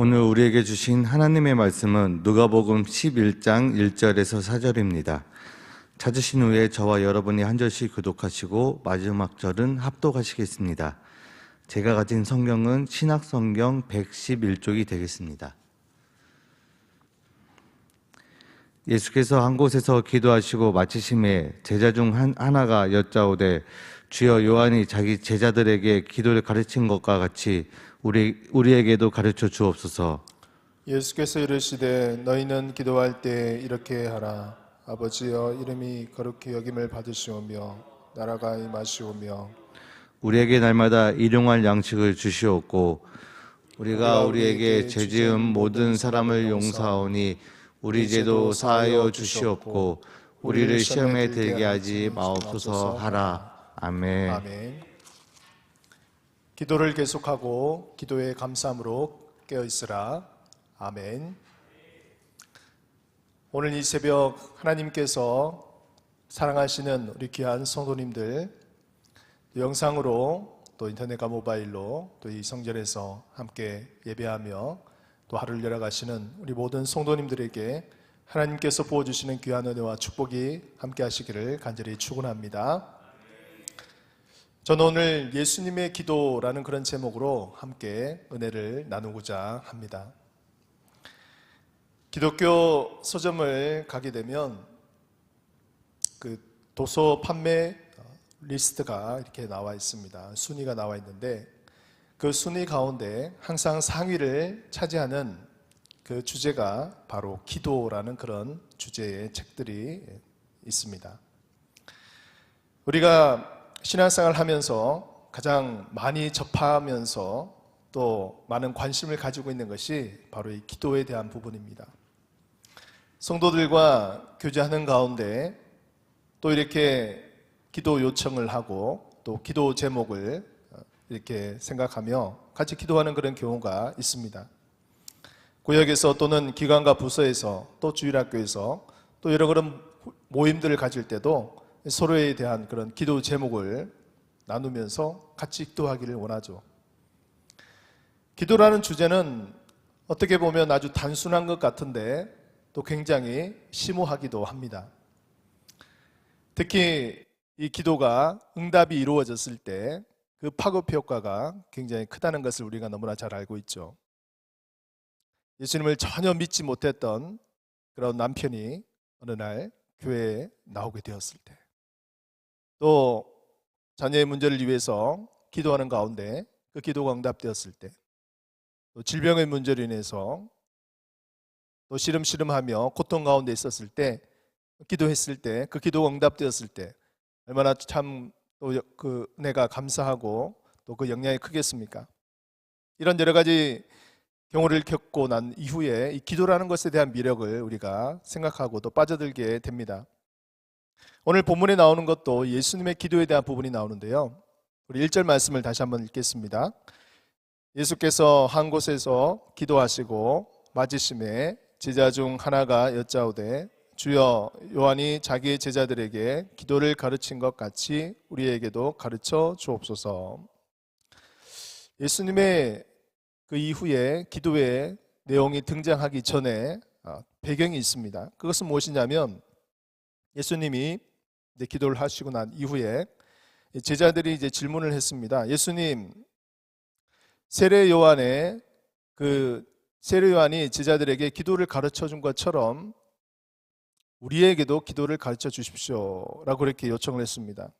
오늘 우리에게 주신 하나님의 말씀은 누가복음 11장 1절에서 4절입니다. 찾으신 후에 저와 여러분이 한 절씩 교독하시고 마지막 절은 합독하시겠습니다. 제가 가진 성경은 신약성경 111쪽이 되겠습니다. 예수께서 한 곳에서 기도하시고 마치심에 제자 중 하나가 여짜오되 주여 요한이 자기 제자들에게 기도를 가르친 것과 같이 우리에게도 가르쳐 주옵소서. 예수께서 이르시되 너희는 기도할 때 이렇게 하라. 아버지여 이름이 거룩히 여김을 받으시오며 나라가 임하시오며 우리에게 날마다 일용할 양식을 주시옵고 우리가 우리에게 죄지은 모든 사람을 용서하오니 우리 죄도 사하여 주시옵고 우리를 시험에 들게 하지 마옵소서 하라. 아멘. 아멘. 기도를 계속하고 기도의 감사함으로 깨어있으라. 아멘. 오늘 이 새벽 하나님께서 사랑하시는 우리 귀한 성도님들 영상으로 또 인터넷과 모바일로 또 이 성전에서 함께 예배하며 또 하루를 열어가시는 우리 모든 성도님들에게 하나님께서 부어주시는 귀한 은혜와 축복이 함께 하시기를 간절히 축원합니다. 저는 오늘 예수님의 기도라는 그런 제목으로 함께 은혜를 나누고자 합니다. 기독교 서점을 가게 되면 그 도서 판매 리스트가 이렇게 나와 있습니다. 순위가 나와 있는데 그 순위 가운데 항상 상위를 차지하는 그 주제가 바로 기도라는 그런 주제의 책들이 있습니다. 우리가 신앙생활을 하면서 가장 많이 접하면서 또 많은 관심을 가지고 있는 것이 바로 이 기도에 대한 부분입니다. 성도들과 교제하는 가운데 또 이렇게 기도 요청을 하고 또 기도 제목을 이렇게 생각하며 같이 기도하는 그런 경우가 있습니다. 구역에서 또는 기관과 부서에서 또 주일학교에서 또 여러 그런 모임들을 가질 때도 서로에 대한 그런 기도 제목을 나누면서 같이 기도하기를 원하죠. 기도라는 주제는 어떻게 보면 아주 단순한 것 같은데 또 굉장히 심오하기도 합니다. 특히 이 기도가 응답이 이루어졌을 때 그 파급 효과가 굉장히 크다는 것을 우리가 너무나 잘 알고 있죠. 예수님을 전혀 믿지 못했던 그런 남편이 어느 날 교회에 나오게 되었을 때, 또 자녀의 문제를 위해서 기도하는 가운데 그 기도가 응답되었을 때, 또 질병의 문제로 인해서 또 시름시름하며 고통 가운데 있었을 때, 기도했을 때, 그 기도가 응답되었을 때 얼마나 참 또 그 은혜가 감사하고 또 그 영향이 크겠습니까? 이런 여러 가지 경우를 겪고 난 이후에 이 기도라는 것에 대한 미력을 우리가 생각하고 또 빠져들게 됩니다. 오늘 본문에 나오는 것도 예수님의 기도에 대한 부분이 나오는데요. 우리 1절 말씀을 다시 한번 읽겠습니다. 예수께서 한 곳에서 기도하시고 맞으심에 제자 중 하나가 여짜오되 주여 요한이 자기 제자들에게 기도를 가르친 것 같이 우리에게도 가르쳐 주옵소서. 예수님의 그 이후에 기도의 내용이 등장하기 전에 배경이 있습니다. 그것은 무엇이냐면 예수님이 이제 기도를 하시고 난 이후에 제자들이 이제 질문을 했습니다. 예수님, 세례 요한이 제자들에게 기도를 가르쳐 준 것처럼 우리에게도 기도를 가르쳐 주십시오라고 그렇게 요청을 했습니다.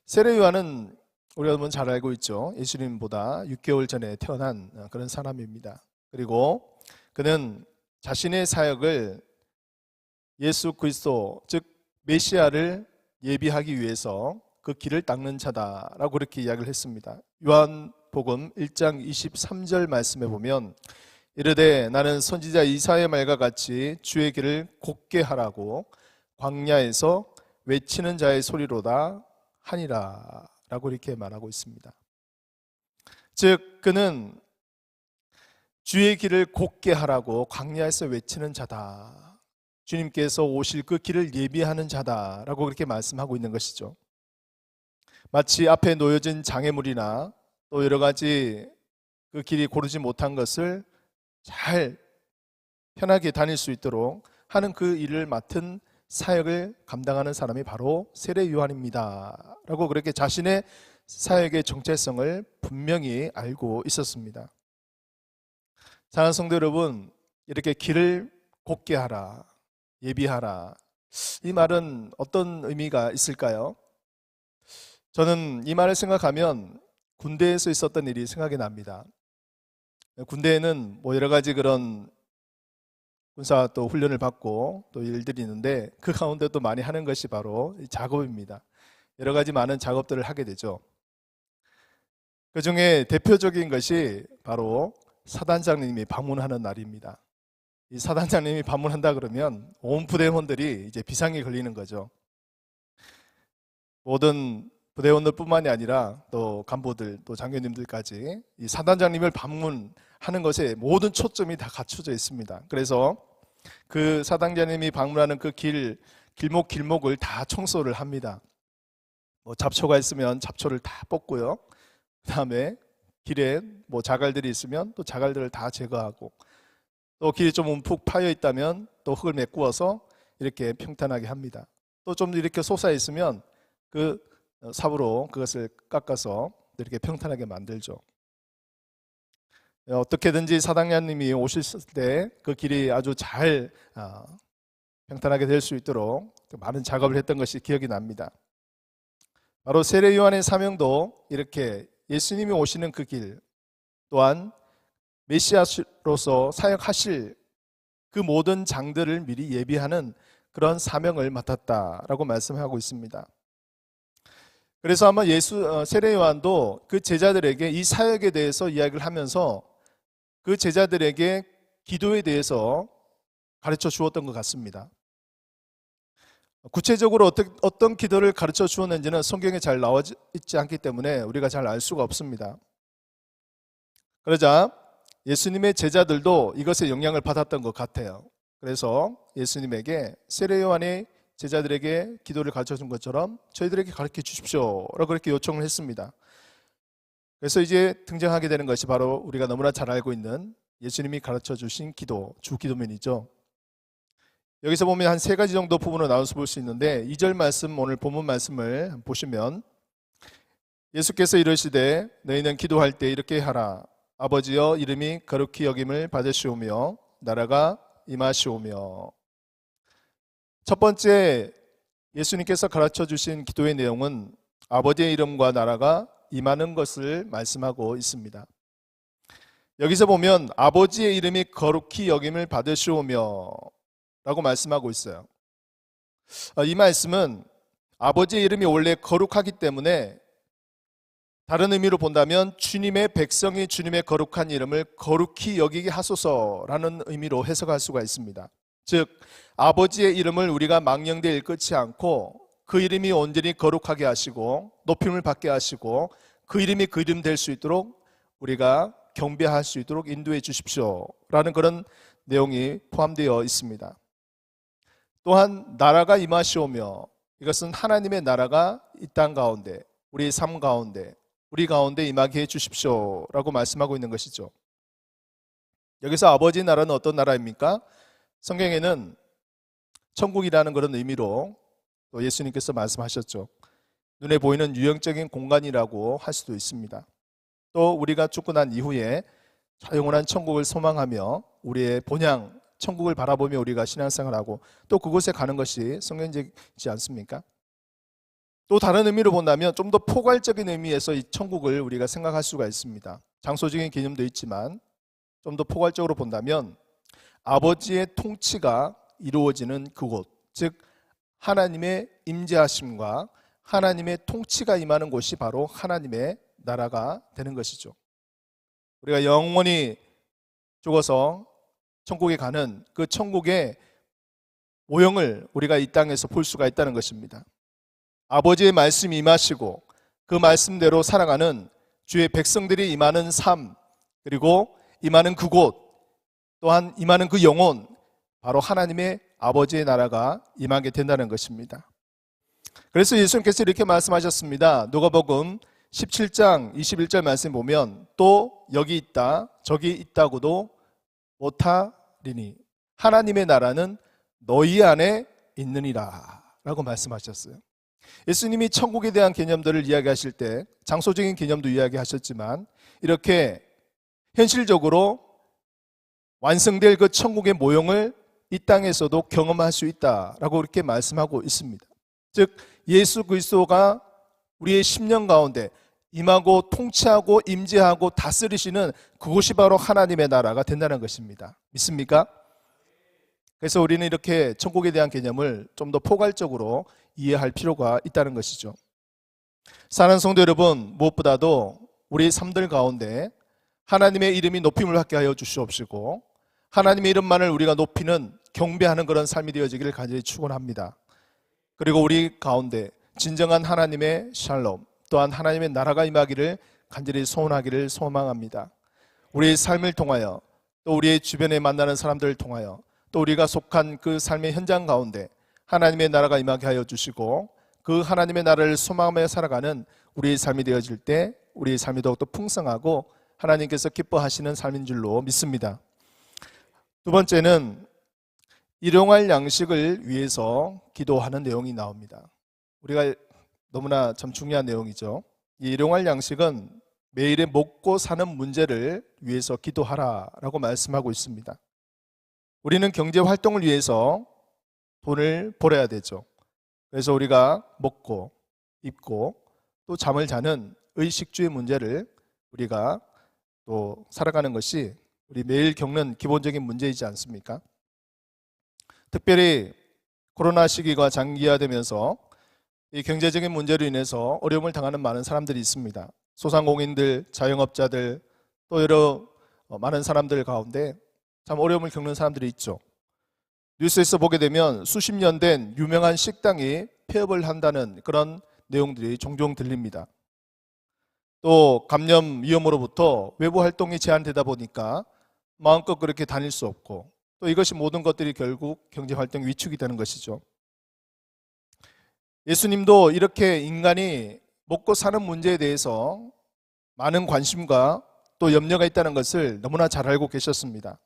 세례 요한은 우리가 잘 알고 있죠. 예수님보다 6개월 전에 태어난 그런 사람입니다. 그리고 그는 자신의 사역을 예수 그리스도 즉 메시아를 예비하기 위해서 그 길을 닦는 자다라고 그렇게 이야기를 했습니다. 요한복음 1장 23절 말씀에 보면 이르되 나는 선지자 이사야의 말과 같이 주의 길을 곧게 하라고 광야에서 외치는 자의 소리로다 하니라 라고 이렇게 말하고 있습니다. 즉 그는 주의 길을 곧게 하라고 광야에서 외치는 자다, 주님께서 오실 그 길을 예비하는 자다라고 그렇게 말씀하고 있는 것이죠. 마치 앞에 놓여진 장애물이나 또 여러 가지 그 길이 고르지 못한 것을 잘 편하게 다닐 수 있도록 하는 그 일을 맡은 사역을 감당하는 사람이 바로 세례 요한입니다 라고 그렇게 자신의 사역의 정체성을 분명히 알고 있었습니다. 사랑하는 성도 여러분, 이렇게 길을 곧게 하라, 예비하라, 이 말은 어떤 의미가 있을까요? 저는 이 말을 생각하면 군대에서 있었던 일이 생각이 납니다. 군대에는 뭐 여러 가지 그런 군사 또 훈련을 받고 또 일들이 있는데 그 가운데 또 많이 하는 것이 바로 작업입니다. 여러 가지 많은 작업들을 하게 되죠. 그 중에 대표적인 것이 바로 사단장님이 방문하는 날입니다. 이 사단장님이 방문한다 그러면 온 부대원들이 이제 비상이 걸리는 거죠. 모든 부대원들뿐만이 아니라 또 간부들, 또 장교님들까지 이 사단장님을 방문하는 것에 모든 초점이 다 갖춰져 있습니다. 그래서 그 사단장님이 방문하는 그 길목을 다 청소를 합니다. 뭐 잡초가 있으면 잡초를 다 뽑고요. 그 다음에 길에 뭐 자갈들이 있으면 또 자갈들을 다 제거하고, 또 길이 좀 움푹 파여 있다면 또 흙을 메꾸어서 이렇게 평탄하게 합니다. 또 좀 이렇게 솟아 있으면 그 삽으로 그것을 깎아서 이렇게 평탄하게 만들죠. 어떻게든지 사단장님이 오실 때 그 길이 아주 잘 평탄하게 될 수 있도록 많은 작업을 했던 것이 기억이 납니다. 바로 세례 요한의 사명도 이렇게 예수님이 오시는 그 길, 또한 메시아로서 사역하실 그 모든 장들을 미리 예비하는 그런 사명을 맡았다라고 말씀하고 있습니다. 그래서 아마 세례 요한도 그 제자들에게 이 사역에 대해서 이야기를 하면서 그 제자들에게 기도에 대해서 가르쳐 주었던 것 같습니다. 구체적으로 어떤 기도를 가르쳐 주었는지는 성경에 잘 나와 있지 않기 때문에 우리가 잘 알 수가 없습니다. 그러자 예수님의 제자들도 이것에 영향을 받았던 것 같아요. 그래서 예수님에게 세례 요한의 제자들에게 기도를 가르쳐 준 것처럼 저희들에게 가르쳐 주십시오 라고 그렇게 요청을 했습니다. 그래서 이제 등장하게 되는 것이 바로 우리가 너무나 잘 알고 있는 예수님이 가르쳐 주신 기도, 주기도문이죠. 여기서 보면 한 세 가지 정도 부분을 나눠서 볼 수 있는데 2절 말씀, 오늘 본문 말씀을 보시면 예수께서 이르시되 너희는 기도할 때 이렇게 하라. 아버지여 이름이 거룩히 여김을 받으시오며 나라가 임하시오며. 첫 번째 예수님께서 가르쳐 주신 기도의 내용은 아버지의 이름과 나라가 임하는 것을 말씀하고 있습니다. 여기서 보면 아버지의 이름이 거룩히 여김을 받으시오며 라고 말씀하고 있어요. 이 말씀은 아버지의 이름이 원래 거룩하기 때문에 다른 의미로 본다면 주님의 백성이 주님의 거룩한 이름을 거룩히 여기게 하소서라는 의미로 해석할 수가 있습니다. 즉 아버지의 이름을 우리가 망령되이 일컫지 않고 그 이름이 온전히 거룩하게 하시고 높임을 받게 하시고 그 이름이 그 이름 될 수 있도록 우리가 경배할 수 있도록 인도해 주십시오 라는 그런 내용이 포함되어 있습니다. 또한 나라가 임하시오며, 이것은 하나님의 나라가 이 땅 가운데, 우리의 삶 가운데, 우리 가운데 임하게 해 주십시오 라고 말씀하고 있는 것이죠. 여기서 아버지 나라는 어떤 나라입니까? 성경에는 천국이라는 그런 의미로 또 예수님께서 말씀하셨죠. 눈에 보이는 유형적인 공간이라고 할 수도 있습니다. 또 우리가 죽고 난 이후에 영원한 천국을 소망하며 우리의 본향 천국을 바라보며 우리가 신앙생활하고 또 그곳에 가는 것이 성경적이지 않습니까? 또 다른 의미로 본다면 좀 더 포괄적인 의미에서 이 천국을 우리가 생각할 수가 있습니다. 장소적인 개념도 있지만 좀 더 포괄적으로 본다면 아버지의 통치가 이루어지는 그곳, 즉 하나님의 임재하심과 하나님의 통치가 임하는 곳이 바로 하나님의 나라가 되는 것이죠. 우리가 영원히 죽어서 천국에 가는 그 천국의 모형을 우리가 이 땅에서 볼 수가 있다는 것입니다. 아버지의 말씀이 임하시고 그 말씀대로 살아가는 주의 백성들이 임하는 삶, 그리고 임하는 그곳, 또한 임하는 그 영혼, 바로 하나님의 아버지의 나라가 임하게 된다는 것입니다. 그래서 예수님께서 이렇게 말씀하셨습니다. 누가복음 17장 21절 말씀 보면 또 여기 있다 저기 있다고도 못하리니 하나님의 나라는 너희 안에 있느니라 라고 말씀하셨어요. 예수님이 천국에 대한 개념들을 이야기하실 때 장소적인 개념도 이야기하셨지만 이렇게 현실적으로 완성될 그 천국의 모형을 이 땅에서도 경험할 수 있다라고 이렇게 말씀하고 있습니다. 즉 예수 그리스도가 우리의 심령 가운데 임하고 통치하고 임재하고 다스리시는 그곳이 바로 하나님의 나라가 된다는 것입니다. 믿습니까? 그래서 우리는 이렇게 천국에 대한 개념을 좀 더 포괄적으로 이해할 필요가 있다는 것이죠. 사랑하는 성도 여러분, 무엇보다도 우리 삶들 가운데 하나님의 이름이 높임을 받게 하여 주시옵시고 하나님의 이름만을 우리가 높이는 경배하는 그런 삶이 되어지기를 간절히 축원합니다. 그리고 우리 가운데 진정한 하나님의 샬롬 또한 하나님의 나라가 임하기를 간절히 소원하기를 소망합니다. 우리의 삶을 통하여 또 우리의 주변에 만나는 사람들을 통하여 또 우리가 속한 그 삶의 현장 가운데 하나님의 나라가 임하게 하여 주시고 그 하나님의 나라를 소망하며 살아가는 우리의 삶이 되어질 때 우리의 삶이 더욱더 풍성하고 하나님께서 기뻐하시는 삶인 줄로 믿습니다. 두 번째는 일용할 양식을 위해서 기도하는 내용이 나옵니다. 우리가 너무나 참 중요한 내용이죠. 이 일용할 양식은 매일의 먹고 사는 문제를 위해서 기도하라라고 말씀하고 있습니다. 우리는 경제 활동을 위해서 돈을 벌어야 되죠. 그래서 우리가 먹고 입고 또 잠을 자는 의식주의 문제를 우리가 또 살아가는 것이 우리 매일 겪는 기본적인 문제이지 않습니까? 특별히 코로나 시기가 장기화되면서 이 경제적인 문제로 인해서 어려움을 당하는 많은 사람들이 있습니다. 소상공인들, 자영업자들 또 여러 많은 사람들 가운데 참 어려움을 겪는 사람들이 있죠. 뉴스에서 보게 되면 수십 년 된 유명한 식당이 폐업을 한다는 그런 내용들이 종종 들립니다. 또 감염 위험으로부터 외부 활동이 제한되다 보니까 마음껏 그렇게 다닐 수 없고 또 이것이 모든 것들이 결국 경제 활동 위축이 되는 것이죠. 예수님도 이렇게 인간이 먹고 사는 문제에 대해서 많은 관심과 또 염려가 있다는 것을 너무나 잘 알고 계셨습니다.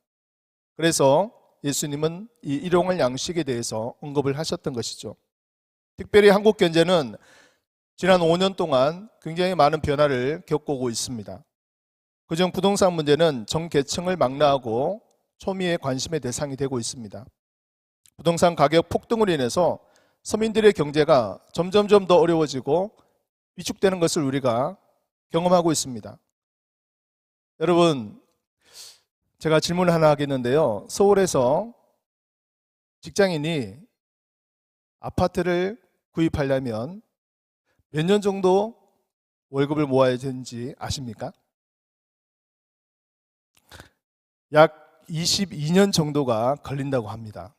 그래서 예수님은 이 일용할 양식에 대해서 언급을 하셨던 것이죠. 특별히 한국경제는 지난 5년 동안 굉장히 많은 변화를 겪고 있습니다. 그중 부동산 문제는 전 계층을 망라하고 초미의 관심의 대상이 되고 있습니다. 부동산 가격 폭등으로 인해서 서민들의 경제가 점점점 더 어려워지고 위축되는 것을 우리가 경험하고 있습니다. 여러분, 제가 질문을 하나 하겠는데요. 서울에서 직장인이 아파트를 구입하려면 몇 년 정도 월급을 모아야 되는지 아십니까? 약 22년 정도가 걸린다고 합니다.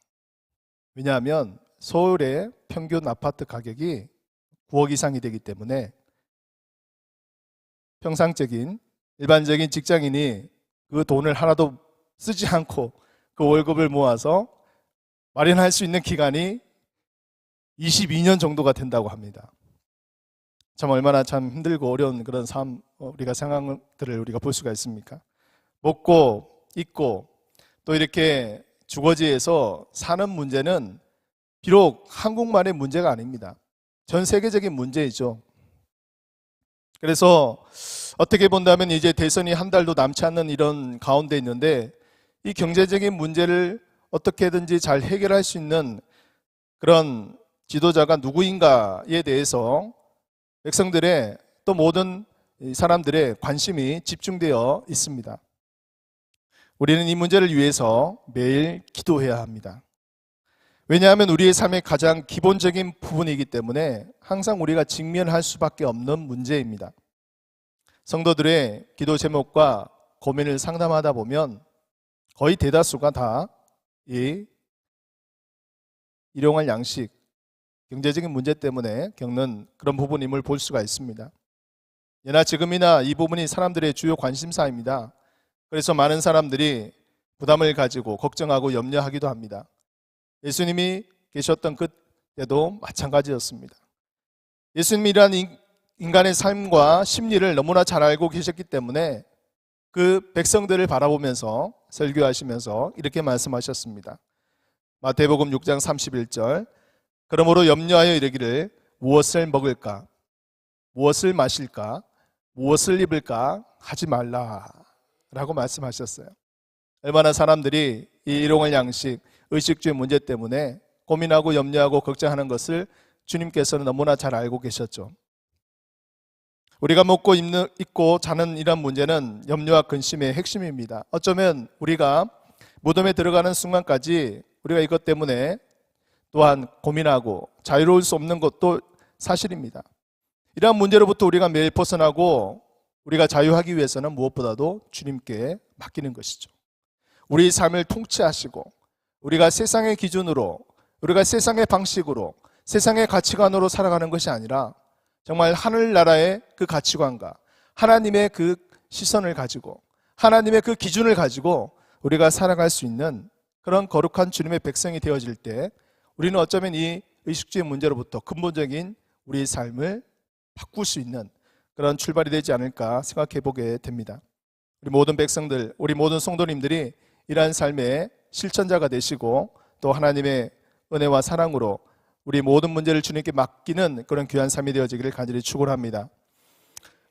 왜냐하면 서울의 평균 아파트 가격이 9억 이상이 되기 때문에 평상적인 일반적인 직장인이 그 돈을 하나도 쓰지 않고 그 월급을 모아서 마련할 수 있는 기간이 22년 정도가 된다고 합니다. 참 얼마나 참 힘들고 어려운 그런 삶 우리가 상황들을 우리가 볼 수가 있습니까? 먹고 입고 또 이렇게 주거지에서 사는 문제는 비록 한국만의 문제가 아닙니다. 전 세계적인 문제이죠. 그래서 어떻게 본다면 이제 대선이 한 달도 남지 않는 이런 가운데 있는데 이 경제적인 문제를 어떻게든지 잘 해결할 수 있는 그런 지도자가 누구인가에 대해서 백성들의 또 모든 사람들의 관심이 집중되어 있습니다. 우리는 이 문제를 위해서 매일 기도해야 합니다. 왜냐하면 우리의 삶의 가장 기본적인 부분이기 때문에 항상 우리가 직면할 수밖에 없는 문제입니다. 성도들의 기도 제목과 고민을 상담하다 보면 거의 대다수가 다 이 일용할 양식, 경제적인 문제 때문에 겪는 그런 부분임을 볼 수가 있습니다. 예나 지금이나 이 부분이 사람들의 주요 관심사입니다. 그래서 많은 사람들이 부담을 가지고 걱정하고 염려하기도 합니다. 예수님이 계셨던 그때도 마찬가지였습니다. 예수님이란 인간의 삶과 심리를 너무나 잘 알고 계셨기 때문에 그 백성들을 바라보면서 설교하시면서 이렇게 말씀하셨습니다. 마태복음 6장 31절, 그러므로 염려하여 이르기를 무엇을 먹을까, 무엇을 마실까, 무엇을 입을까 하지 말라 라고 말씀하셨어요. 얼마나 사람들이 이 일용할 양식, 의식주의 문제 때문에 고민하고 염려하고 걱정하는 것을 주님께서는 너무나 잘 알고 계셨죠. 우리가 먹고 입고 자는 이런 문제는 염려와 근심의 핵심입니다. 어쩌면 우리가 무덤에 들어가는 순간까지 우리가 이것 때문에 또한 고민하고 자유로울 수 없는 것도 사실입니다. 이러한 문제로부터 우리가 매일 벗어나고 우리가 자유하기 위해서는 무엇보다도 주님께 맡기는 것이죠. 우리 삶을 통치하시고 우리가 세상의 기준으로, 우리가 세상의 방식으로, 세상의 가치관으로 살아가는 것이 아니라 정말 하늘나라의 그 가치관과 하나님의 그 시선을 가지고 하나님의 그 기준을 가지고 우리가 살아갈 수 있는 그런 거룩한 주님의 백성이 되어질 때 우리는 어쩌면 이 의식주의 문제로부터 근본적인 우리의 삶을 바꿀 수 있는 그런 출발이 되지 않을까 생각해 보게 됩니다. 우리 모든 백성들, 우리 모든 성도님들이 이러한 삶의 실천자가 되시고 또 하나님의 은혜와 사랑으로 우리 모든 문제를 주님께 맡기는 그런 귀한 삶이 되어지기를 간절히 축원합니다.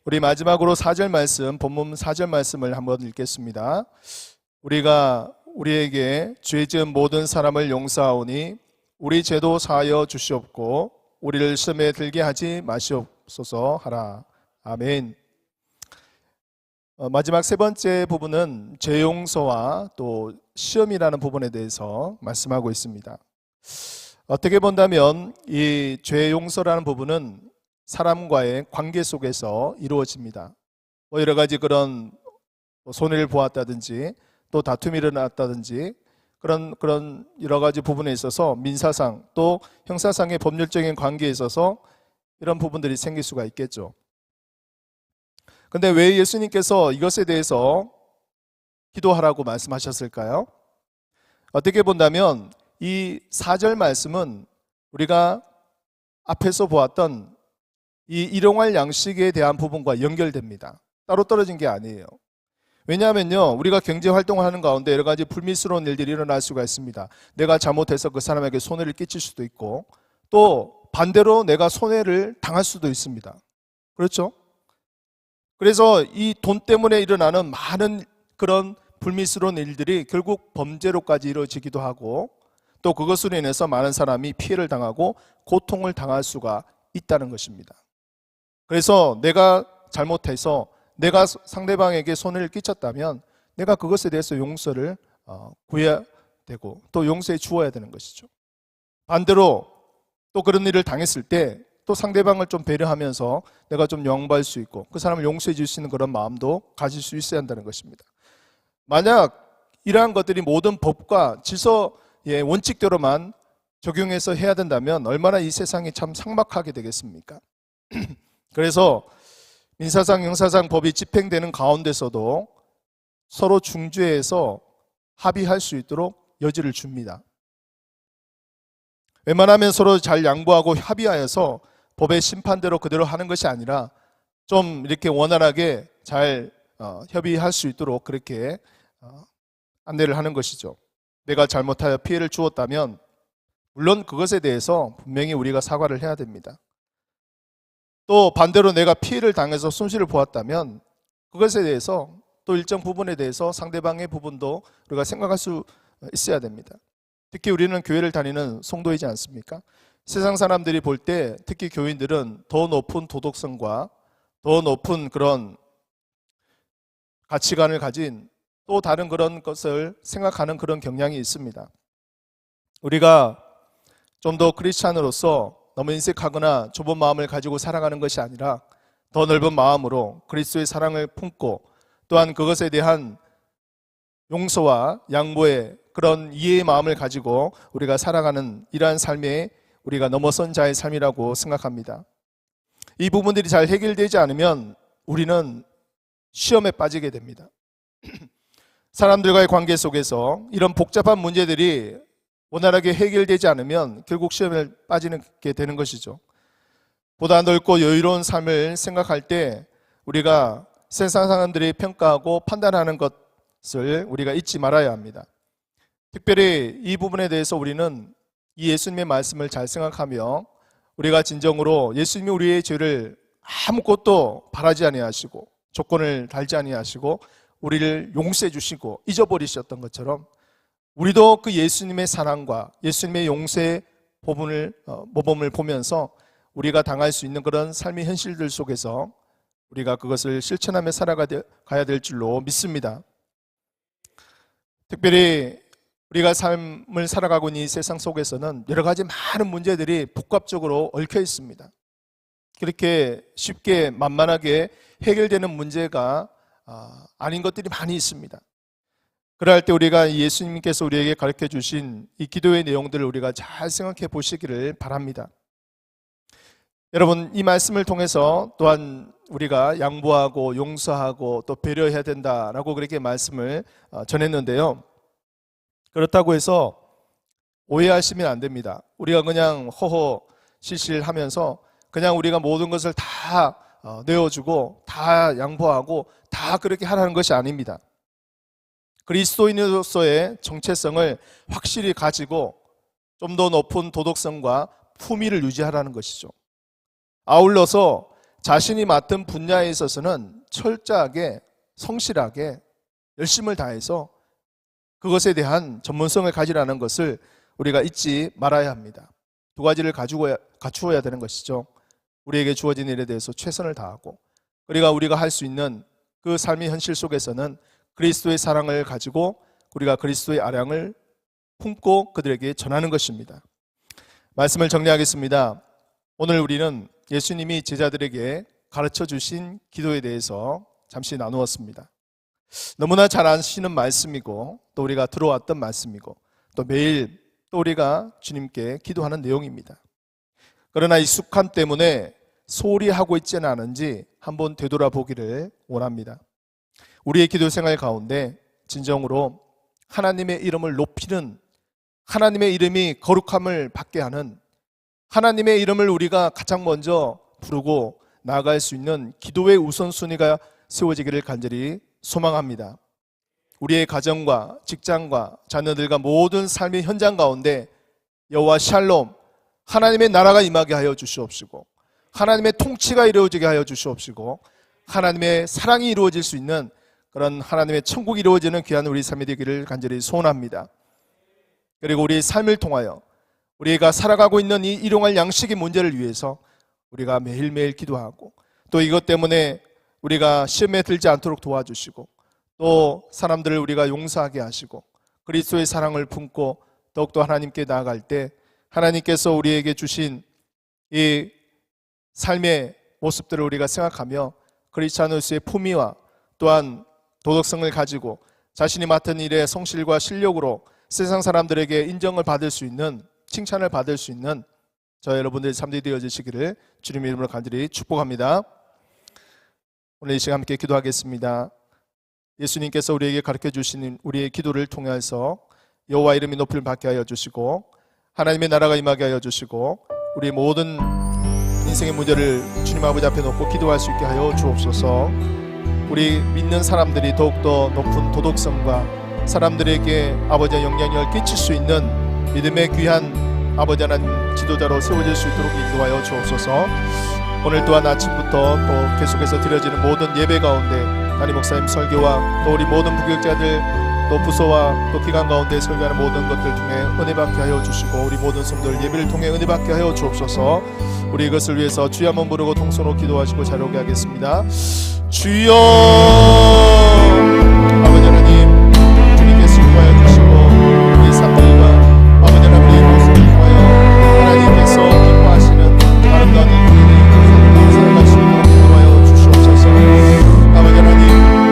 우리 마지막으로 4절 말씀, 본문 4절 말씀을 한번 읽겠습니다. 우리가 우리에게 죄 지은 모든 사람을 용서하오니 우리 죄도 사하여 주시옵고 우리를 시험에 들게 하지 마시옵소서 하라. 아멘. 마지막 세 번째 부분은 죄 용서와 또 시험이라는 부분에 대해서 말씀하고 있습니다. 어떻게 본다면 이 죄 용서라는 부분은 사람과의 관계 속에서 이루어집니다. 여러 가지 그런 손해를 보았다든지 또 다툼이 일어났다든지 그런 여러 가지 부분에 있어서 민사상 또 형사상의 법률적인 관계에 있어서 이런 부분들이 생길 수가 있겠죠. 근데 왜 예수님께서 이것에 대해서 기도하라고 말씀하셨을까요? 어떻게 본다면 이 4절 말씀은 우리가 앞에서 보았던 이 일용할 양식에 대한 부분과 연결됩니다. 따로 떨어진 게 아니에요. 왜냐하면요, 우리가 경제 활동을 하는 가운데 여러 가지 불미스러운 일들이 일어날 수가 있습니다. 내가 잘못해서 그 사람에게 손해를 끼칠 수도 있고 또 반대로 내가 손해를 당할 수도 있습니다. 그렇죠? 그래서 이 돈 때문에 일어나는 많은 그런 불미스러운 일들이 결국 범죄로까지 이루어지기도 하고 또 그것으로 인해서 많은 사람이 피해를 당하고 고통을 당할 수가 있다는 것입니다. 그래서 내가 잘못해서 내가 상대방에게 손해를 끼쳤다면 내가 그것에 대해서 용서를 구해야 되고 또 용서해 주어야 되는 것이죠. 반대로 또 그런 일을 당했을 때 또 상대방을 좀 배려하면서 내가 좀 양보할 수 있고 그 사람을 용서해 줄 수 있는 그런 마음도 가질 수 있어야 한다는 것입니다. 만약 이러한 것들이 모든 법과 질서의 원칙대로만 적용해서 해야 된다면 얼마나 이 세상이 참 삭막하게 되겠습니까? 그래서 민사상, 형사상 법이 집행되는 가운데서도 서로 중재해서 합의할 수 있도록 여지를 줍니다. 웬만하면 서로 잘 양보하고 합의하여서 법의 심판대로 그대로 하는 것이 아니라 좀 이렇게 원활하게 잘 협의할 수 있도록 그렇게 안내를 하는 것이죠. 내가 잘못하여 피해를 주었다면 물론 그것에 대해서 분명히 우리가 사과를 해야 됩니다. 또 반대로 내가 피해를 당해서 손실을 보았다면 그것에 대해서 또 일정 부분에 대해서 상대방의 부분도 우리가 생각할 수 있어야 됩니다. 특히 우리는 교회를 다니는 성도이지 않습니까? 세상 사람들이 볼 때 특히 교인들은 더 높은 도덕성과 더 높은 그런 가치관을 가진 또 다른 그런 것을 생각하는 그런 경향이 있습니다. 우리가 좀 더 크리스찬으로서 너무 인색하거나 좁은 마음을 가지고 살아가는 것이 아니라 더 넓은 마음으로 그리스도의 사랑을 품고 또한 그것에 대한 용서와 양보의 그런 이해의 마음을 가지고 우리가 살아가는 이러한 삶에 우리가 넘어선 자의 삶이라고 생각합니다. 이 부분들이 잘 해결되지 않으면 우리는 시험에 빠지게 됩니다. 사람들과의 관계 속에서 이런 복잡한 문제들이 원활하게 해결되지 않으면 결국 시험에 빠지게 되는 것이죠. 보다 넓고 여유로운 삶을 생각할 때 우리가 세상 사람들이 평가하고 판단하는 것 것을 우리가 잊지 말아야 합니다. 특별히 이 부분에 대해서 우리는 이 예수님의 말씀을 잘 생각하며 우리가 진정으로 예수님이 우리의 죄를 아무것도 바라지 아니하시고 조건을 달지 아니하시고 우리를 용서해 주시고 잊어버리셨던 것처럼 우리도 그 예수님의 사랑과 예수님의 용서의 모범을 보면서 우리가 당할 수 있는 그런 삶의 현실들 속에서 우리가 그것을 실천하며 살아가야 될 줄로 믿습니다. 특별히 우리가 삶을 살아가고 있는 이 세상 속에서는 여러 가지 많은 문제들이 복합적으로 얽혀 있습니다. 그렇게 쉽게 만만하게 해결되는 문제가 아닌 것들이 많이 있습니다. 그럴 때 우리가 예수님께서 우리에게 가르쳐 주신 이 기도의 내용들을 우리가 잘 생각해 보시기를 바랍니다. 여러분, 이 말씀을 통해서 또한 우리가 양보하고 용서하고 또 배려해야 된다라고 그렇게 말씀을 전했는데요. 그렇다고 해서 오해하시면 안 됩니다. 우리가 그냥 허허실실하면서 그냥 우리가 모든 것을 다 내어주고 다 양보하고 다 그렇게 하라는 것이 아닙니다. 그리스도인으로서의 정체성을 확실히 가지고 좀 더 높은 도덕성과 품위를 유지하라는 것이죠. 아울러서 자신이 맡은 분야에 있어서는 철저하게 성실하게 열심을 다해서 그것에 대한 전문성을 가지라는 것을 우리가 잊지 말아야 합니다. 두 가지를 갖추어야 되는 것이죠. 우리에게 주어진 일에 대해서 최선을 다하고 우리가 할 수 있는 그 삶의 현실 속에서는 그리스도의 사랑을 가지고 우리가 그리스도의 아량을 품고 그들에게 전하는 것입니다. 말씀을 정리하겠습니다. 오늘 우리는 예수님이 제자들에게 가르쳐 주신 기도에 대해서 잠시 나누었습니다. 너무나 잘 아시는 말씀이고 또 우리가 들어왔던 말씀이고 또 매일 또 우리가 주님께 기도하는 내용입니다. 그러나 익숙함 때문에 소홀히 하고 있지는 않은지 한번 되돌아보기를 원합니다. 우리의 기도 생활 가운데 진정으로 하나님의 이름을 높이는, 하나님의 이름이 거룩함을 받게 하는, 하나님의 이름을 우리가 가장 먼저 부르고 나아갈 수 있는 기도의 우선순위가 세워지기를 간절히 소망합니다. 우리의 가정과 직장과 자녀들과 모든 삶의 현장 가운데 여호와 샬롬, 하나님의 나라가 임하게 하여 주시옵시고 하나님의 통치가 이루어지게 하여 주시옵시고 하나님의 사랑이 이루어질 수 있는 그런 하나님의 천국이 이루어지는 귀한 우리 삶이 되기를 간절히 소원합니다. 그리고 우리의 삶을 통하여 우리가 살아가고 있는 이 일용할 양식의 문제를 위해서 우리가 매일매일 기도하고 또 이것 때문에 우리가 시험에 들지 않도록 도와주시고 또 사람들을 우리가 용서하게 하시고 그리스도의 사랑을 품고 더욱더 하나님께 나아갈 때 하나님께서 우리에게 주신 이 삶의 모습들을 우리가 생각하며 크리스찬으로서의 품위와 또한 도덕성을 가지고 자신이 맡은 일의 성실과 실력으로 세상 사람들에게 인정을 받을 수 있는, 칭찬을 받을 수 있는 저 여러분들의 삶이 되어지시기를 주님의 이름으로 간절히 축복합니다. 오늘 이 시간 함께 기도하겠습니다. 예수님께서 우리에게 가르쳐 주신 우리의 기도를 통해서 여호와 이름이 높임을 받게 하여 주시고 하나님의 나라가 임하게 하여 주시고 우리 모든 인생의 문제를 주님 아버지 앞에 놓고 기도할 수 있게 하여 주옵소서. 우리 믿는 사람들이 더욱더 높은 도덕성과 사람들에게 아버지의 영향력을 끼칠 수 있는 믿음의 귀한 아버지 하나님 지도자로 세워질 수 있도록 인도하여 주옵소서. 오늘 또한 아침부터 또 계속해서 드려지는 모든 예배 가운데 담임 목사님 설교와 또 우리 모든 부교육자들 또 부서와 또 기관 가운데 설교하는 모든 것들 통해 은혜 받게 하여 주시고 우리 모든 성도들 예배를 통해 은혜 받게 하여 주옵소서. 우리 이것을 위해서 주여 한번 부르고 통성으로 기도하시고 자료하게 하겠습니다. 주여 아버지 하나님 주님께서 인도하여 주시고 우리 삶들과 아버지 하나님의 모습을 통하여 하나님께서 기뻐하시는 아름다운 인생을 살아갈 수 있도록 인도하여 주시옵소서. 아버지 하나님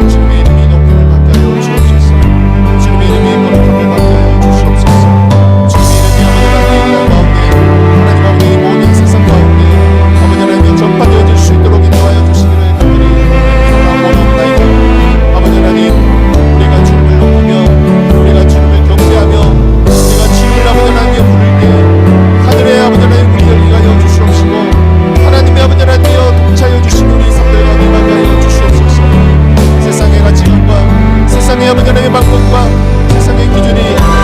주님의 이름이 높임을 받게 하여 주옵소서. 주님의 이름이 거룩함을 받게 하여 주시옵소서. 주님의 이름이 아버지 하나님 가운데 하나님 아버지 모든 세상 가운데 아버지 하나님이 전파되어질 수 있도록 인도하여 주시기를 간절히 원하옵나이다. 세상의 아버지 하나님의 방법과 세상의 기준이